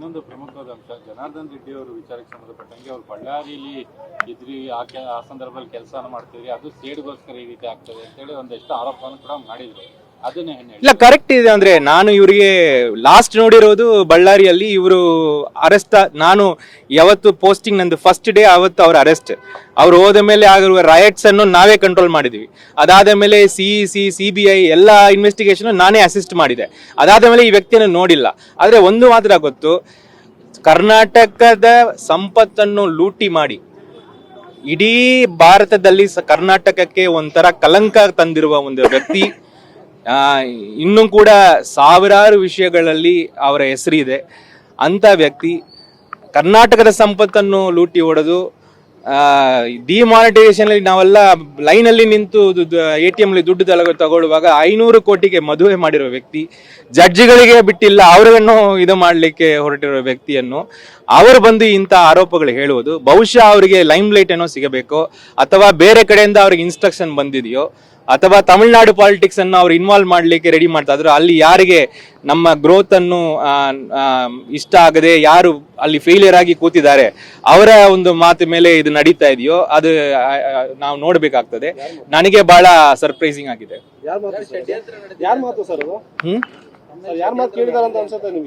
ಇನ್ನೊಂದು ಪ್ರಮುಖವಾದ ಅಂಶ, ಜನಾರ್ದನ್ ರೆಡ್ಡಿ ಅವರು ವಿಚಾರಕ್ಕೆ ಸಂಬಂಧಪಟ್ಟಂಗೆ ಅವ್ರು ಬಳ್ಳಾರಿಯಲ್ಲಿ ಇದ್ರಿ ಆ ಸಂದರ್ಭದಲ್ಲಿ ಕೆಲಸ ಮಾಡ್ತಿದ್ರಿ, ಅದು ಸೇಡ್ಗೋಸ್ಕರ ಈ ರೀತಿ ಆಗ್ತದೆ ಅಂತೇಳಿ ಒಂದಷ್ಟು ಆರೋಪವನ್ನು ಕೂಡ ಮಾಡಿದ್ರು. ಅದನ್ನೇ ಇಲ್ಲ, ಕರೆಕ್ಟ್ ಇದೆ. ಅಂದ್ರೆ ನಾನು ಇವರಿಗೆ ಲಾಸ್ಟ್ ನೋಡಿರೋದು ಬಳ್ಳಾರಿಯಲ್ಲಿ ಇವರು ಅರೆಸ್ಟ್. ನಾನು ಯಾವತ್ತು ಪೋಸ್ಟಿಂಗ್ ನಂದು ಫಸ್ಟ್ ಡೇ ಅವತ್ತು ಅವ್ರ ಅರೆಸ್ಟ್. ಅವ್ರು ಹೋದ ಮೇಲೆ ಆಗಿರುವ ರೈಟ್ಸ್ ಅನ್ನು ನಾವೇ ಕಂಟ್ರೋಲ್ ಮಾಡಿದ್ವಿ. ಅದಾದ ಮೇಲೆ CBI ಎಲ್ಲ ಇನ್ವೆಸ್ಟಿಗೇಷನ್ ನಾನೇ ಅಸಿಸ್ಟ್ ಮಾಡಿದೆ. ಅದಾದ ಮೇಲೆ ಈ ವ್ಯಕ್ತಿಯನ್ನು ನೋಡಿಲ್ಲ. ಆದ್ರೆ ಒಂದು ಮಾತ್ರ ಗೊತ್ತು, ಕರ್ನಾಟಕದ ಸಂಪತ್ತನ್ನು ಲೂಟಿ ಮಾಡಿ ಇಡೀ ಭಾರತದಲ್ಲಿ ಕರ್ನಾಟಕಕ್ಕೆ ಒಂಥರ ಕಲಂಕ ತಂದಿರುವ ಒಂದು ವ್ಯಕ್ತಿ. ಇನ್ನೂ ಕೂಡ ಸಾವಿರಾರು ವಿಷಯಗಳಲ್ಲಿ ಅವರ ಹೆಸರಿದೆ. ಅಂತ ವ್ಯಕ್ತಿ ಕರ್ನಾಟಕದ ಸಂಪತ್ತನ್ನು ಲೂಟಿ ಹೊಡೆದು ಡಿಮಾನಿಟೈಸೇಷನ್ ಅಲ್ಲಿ ನಾವೆಲ್ಲ ಲೈನಲ್ಲಿ ನಿಂತು ATM ಅಲ್ಲಿ ದುಡ್ಡು ತಗೊಳ್ಳುವಾಗ 500 ಕೋಟಿಗೆ ಮದುವೆ ಮಾಡಿರೋ ವ್ಯಕ್ತಿ, ಜಡ್ಜಿಗಳಿಗೆ ಬಿಟ್ಟಿಲ್ಲ ಅವರನ್ನು ಇದು ಮಾಡಲಿಕ್ಕೆ ಹೊರಟಿರೋ ವ್ಯಕ್ತಿಯನ್ನು ಅವರು ಬಂದು ಇಂಥ ಆರೋಪಗಳು ಹೇಳುವುದು, ಬಹುಶಃ ಅವರಿಗೆ ಲೈಮ್ ಲೈಟ್ ಏನೋ ಸಿಗಬೇಕು, ಅಥವಾ ಬೇರೆ ಕಡೆಯಿಂದ ಅವ್ರಿಗೆ ಇನ್ಸ್ಟ್ರಕ್ಷನ್ ಬಂದಿದೆಯೋ, ಅಥವಾ ತಮಿಳುನಾಡು ಪಾಲಿಟಿಕ್ಸ್ ಅನ್ನು ಅವ್ರು ಇನ್ವಾಲ್ವ್ ಮಾಡ್ಲಿಕ್ಕೆ ರೆಡಿ ಮಾಡ್ತಾ ಇದ್ರು. ಅಲ್ಲಿ ಯಾರಿಗೆ ನಮ್ಮ ಗ್ರೋತ್ ಅನ್ನು ಇಷ್ಟ ಆಗದೆ ಯಾರು ಅಲ್ಲಿ ಫೇಲಿಯರ್ ಆಗಿ ಕೂತಿದ್ದಾರೆ ಅವರ ಒಂದು ಮಾತು ಮೇಲೆ ಇದು ನಡೀತಾ ಇದೆಯೋ ಅದು ನಾವು ನೋಡ್ಬೇಕಾಗ್ತದೆ. ನನಗೆ ಬಹಳ ಸರ್ಪ್ರೈಸಿಂಗ್ ಆಗಿದೆ.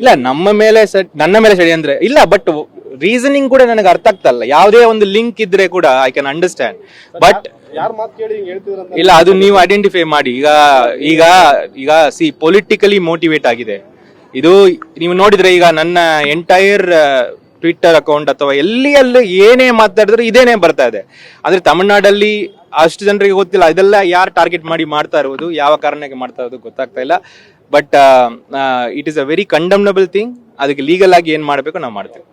ಇಲ್ಲ, ನನ್ನ ಮೇಲೆ ಷಡ್ಯಂತ್ರ ಇಲ್ಲ, ಬಟ್ ರೀಸನಿಂಗ್ ಕೂಡ ನನಗೆ ಅರ್ಥ ಆಗ್ತಲ್ಲ. ಯಾವುದೇ ಒಂದು ಲಿಂಕ್ ಇದ್ರೆ ಕೂಡ ಐ ಕ್ಯಾನ್ ಅಂಡರ್ಸ್ಟ್ಯಾಂಡ್, ಬಟ್ ಇಲ್ಲ, ಅದು ನೀವು ಐಡೆಂಟಿಫೈ ಮಾಡಿ. ಈಗ ಪೊಲಿಟಿಕಲಿ ಮೋಟಿವೇಟ್ ಆಗಿದೆ ಇದು. ನೀವು ನೋಡಿದ್ರೆ ಈಗ ನನ್ನ ಎಂಟೈರ್ ಟ್ವಿಟ್ಟರ್ ಅಕೌಂಟ್ ಅಥವಾ ಎಲ್ಲಿ ಏನೇ ಮಾತಾಡಿದ್ರು ಇದೇನೇ ಬರ್ತಾ ಇದೆ. ಅಂದ್ರೆ ತಮಿಳ್ನಾಡಲ್ಲಿ ಅಷ್ಟು ಜನರಿಗೆ ಗೊತ್ತಿಲ್ಲ ಇದೆಲ್ಲ ಯಾರು ಟಾರ್ಗೆಟ್ ಮಾಡಿ ಮಾಡ್ತಾ ಇರೋದು, ಯಾವ ಕಾರಣಕ್ಕೆ ಮಾಡ್ತಾ ಇರೋದು ಗೊತ್ತಾಗ್ತಾ ಇಲ್ಲ. But it is a very condemnable thing. ಅದಕ್ಕೆ ಲೀಗಲ್ ಆಗಿ ಏನ್ ಮಾಡ್ಬೇಕು ನಾವು ಮಾಡ್ತೇವೆ.